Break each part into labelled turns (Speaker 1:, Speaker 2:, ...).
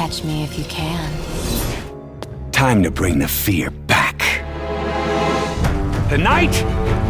Speaker 1: Catch me if you can.
Speaker 2: Time to bring the fear back. Tonight,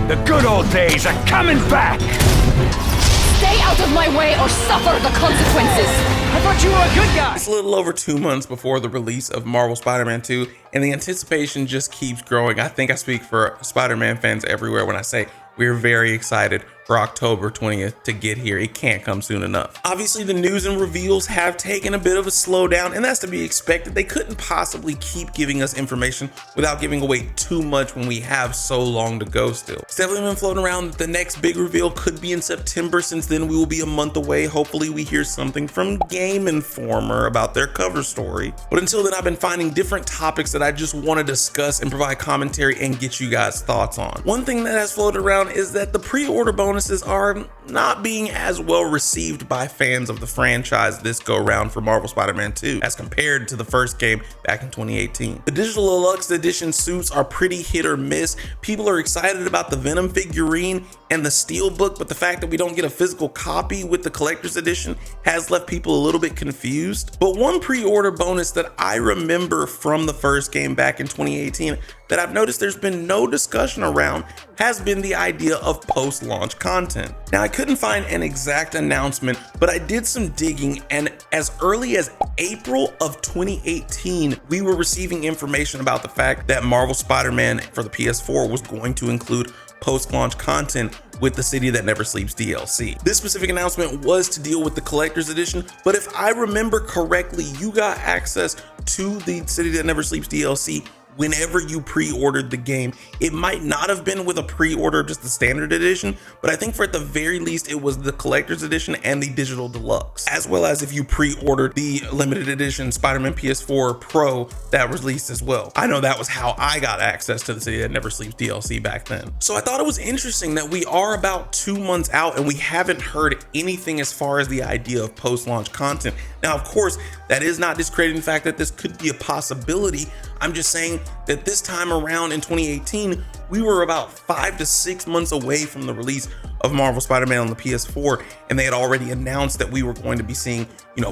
Speaker 2: the good old days are coming back!
Speaker 3: Stay out of my way or suffer the consequences!
Speaker 4: I thought you were a good guy!
Speaker 5: It's a little over 2 months before the release of Marvel Spider-Man 2, and the anticipation just keeps growing. I think I speak for Spider-Man fans everywhere when I say we're very excited for October 20th to get here. It can't come soon enough. Obviously, the news and reveals have taken a bit of a slowdown, and that's to be expected. They couldn't possibly keep giving us information without giving away too much when we have so long to go still. It's definitely been floating around that the next big reveal could be in September. Since then, we will be a month away. Hopefully, we hear something from Game Informer about their cover story. But until then, I've been finding different topics that I just want to discuss and provide commentary and get you guys' thoughts on. One thing that has floated around is that the pre-order bonuses are not being as well received by fans of the franchise this go around for Marvel Spider-Man 2 as compared to the first game back in 2018. The digital deluxe edition suits are pretty hit or miss. People are excited about the Venom figurine and the steelbook, but the fact that we don't get a physical copy with the collector's edition has left people a little bit confused. But one pre-order bonus that I remember from the first game back in 2018 that I've noticed there's been no discussion around has been the idea of post-launch content. Now, I couldn't find an exact announcement, but I did some digging, and as early as April of 2018, we were receiving information about the fact that Marvel Spider-Man for the PS4 was going to include post-launch content with the City That Never Sleeps DLC. This specific announcement was to deal with the collector's edition, but if I remember correctly, you got access to the City That Never Sleeps DLC whenever you pre-ordered the game. It might not have been with a pre-order, just the standard edition, but I think for at the very least, it was the collector's edition and the digital deluxe, as well as if you pre-ordered the limited edition Spider-Man PS4 Pro that was released as well. I know that was how I got access to the City That Never Sleeps DLC back then. So I thought it was interesting that we are about 2 months out and we haven't heard anything as far as the idea of post-launch content. Now, of course, that is not discrediting the fact that this could be a possibility. I'm just saying that this time around in 2018, we were about 5 to 6 months away from the release of Marvel Spider-Man on the PS4, and they had already announced that we were going to be seeing,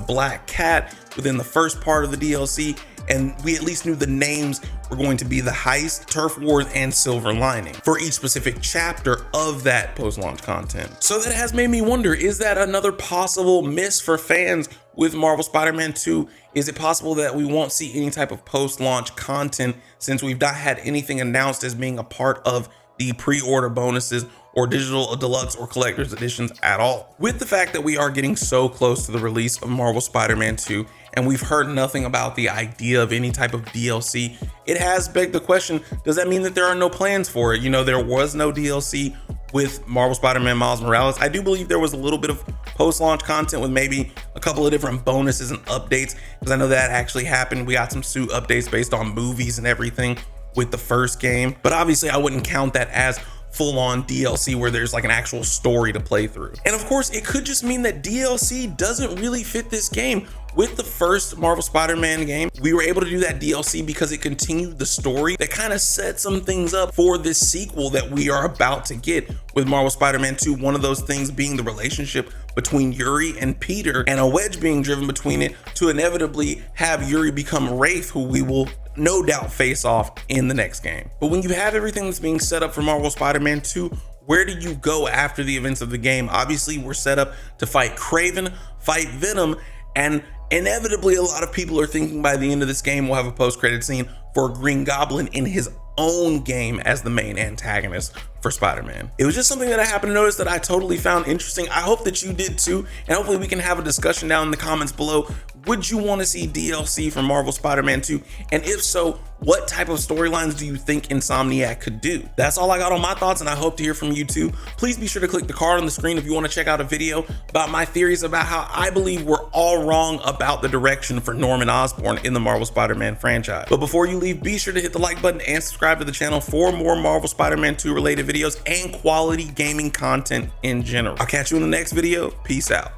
Speaker 5: Black Cat within the first part of the DLC, and we at least knew the names were going to be the Heist, Turf Wars, and Silver Lining for each specific chapter of that post-launch content. So that has made me wonder, is that another possible miss for fans with Marvel Spider-Man 2? Is it possible that we won't see any type of post-launch content since we've not had anything announced as being a part of the pre-order bonuses or digital deluxe or collector's editions at all? With the fact that we are getting so close to the release of Marvel Spider-Man 2 and we've heard nothing about the idea of any type of DLC, it has begged the question, does that mean that there are no plans for it? There was no DLC with Marvel Spider-Man Miles Morales. I do believe there was a little bit of post-launch content with maybe a couple of different bonuses and updates, because I know that actually happened. We got some suit updates based on movies and everything with the first game, but obviously I wouldn't count that as full-on DLC where there's like an actual story to play through. And of course, it could just mean that DLC doesn't really fit this game. With the first Marvel Spider-Man game, we were able to do that DLC because it continued the story that kind of set some things up for this sequel that we are about to get with Marvel Spider-Man 2. One of those things being the relationship between Yuri and Peter, and a wedge being driven between it to inevitably have Yuri become Wraith, who we will no doubt face off in the next game. But when you have everything that's being set up for Marvel Spider-Man 2, where do you go after the events of the game? Obviously, we're set up to fight Kraven, fight Venom, and inevitably a lot of people are thinking by the end of this game we'll have a post-credit scene for Green Goblin in his own game as the main antagonist for Spider-Man. It was just something that I happened to notice that I totally found interesting. I hope that you did too, and hopefully we can have a discussion down in the comments below. Would you want to see DLC for Marvel Spider-Man 2? And if so, what type of storylines do you think Insomniac could do? That's all I got on my thoughts, and I hope to hear from you too. Please be sure to click the card on the screen if you want to check out a video about my theories about how I believe we're all wrong about the direction for Norman Osborn in the Marvel Spider-Man franchise. But before you leave, be sure to hit the like button and subscribe to the channel for more Marvel Spider-Man 2 related videos and quality gaming content in general. I'll catch you in the next video. Peace out.